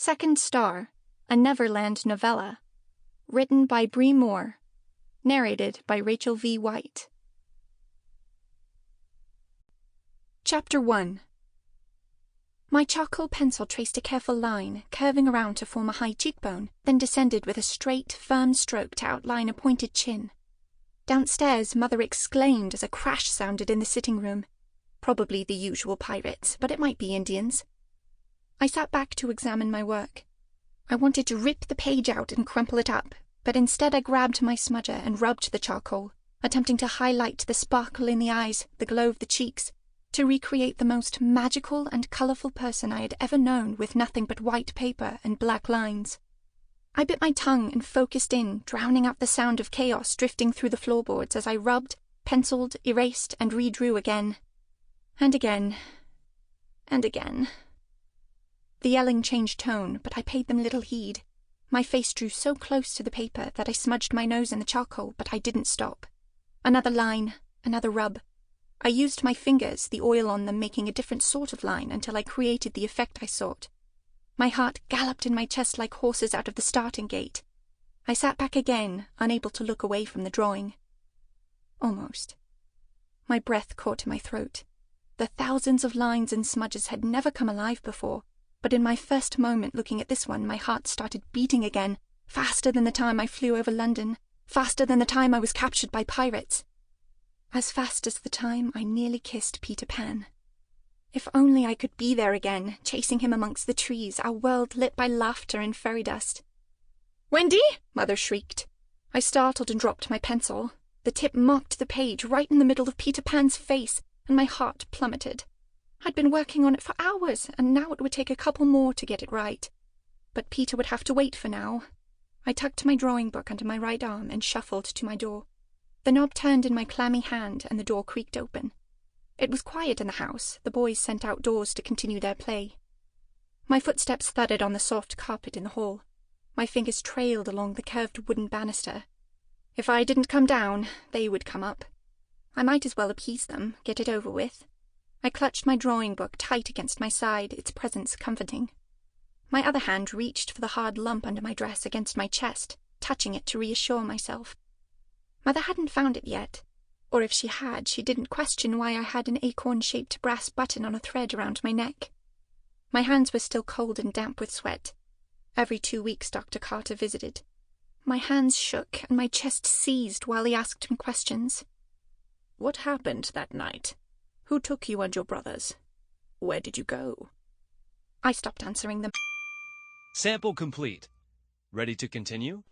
Second Star, a Neverland novella. Written by Bree Moore. Narrated by Rachel V. White. Chapter 1. My charcoal pencil traced a careful line, curving around to form a high cheekbone, then descended with a straight, firm stroke to outline a pointed chin. Downstairs, Mother exclaimed as a crash sounded in the sitting room. Probably the usual pirates, but it might be Indians. I sat back to examine my work. I wanted to rip the page out and crumple it up, but instead I grabbed my smudger and rubbed the charcoal, attempting to highlight the sparkle in the eyes, the glow of the cheeks, to recreate the most magical and colourful person I had ever known with nothing but white paper and black lines. I bit my tongue and focused in, drowning out the sound of chaos drifting through the floorboards as I rubbed, penciled, erased, and redrew again. And again. And again. The yelling changed tone, but I paid them little heed. My face drew so close to the paper that I smudged my nose in the charcoal, but I didn't stop. Another line, another rub. I used my fingers, the oil on them making a different sort of line until I created the effect I sought. My heart galloped in my chest like horses out of the starting gate. I sat back again, unable to look away from the drawing. Almost. My breath caught in my throat. The thousands of lines and smudges had never come alive before, but in my first moment looking at this one, my heart started beating again, faster than the time I flew over London, faster than the time I was captured by pirates. As fast as the time I nearly kissed Peter Pan. If only I could be there again, chasing him amongst the trees, our world lit by laughter and fairy dust. "Wendy!" Mother shrieked. I startled and dropped my pencil. The tip marked the page right in the middle of Peter Pan's face, and my heart plummeted. I'd been working on it for hours, and now it would take a couple more to get it right. But Peter would have to wait for now. I tucked my drawing book under my right arm and shuffled to my door. The knob turned in my clammy hand, and the door creaked open. It was quiet in the house, the boys sent outdoors to continue their play. My footsteps thudded on the soft carpet in the hall. My fingers trailed along the curved wooden banister. If I didn't come down, they would come up. I might as well appease them, get it over with. I clutched my drawing book tight against my side, its presence comforting. My other hand reached for the hard lump under my dress against my chest, touching it to reassure myself. Mother hadn't found it yet, or if she had, she didn't question why I had an acorn-shaped brass button on a thread around my neck. My hands were still cold and damp with sweat. Every 2 weeks Dr. Carter visited. My hands shook and my chest seized while he asked me questions. "What happened that night? Who took you and your brothers? Where did you go?" I stopped answering them. Sample complete. Ready to continue?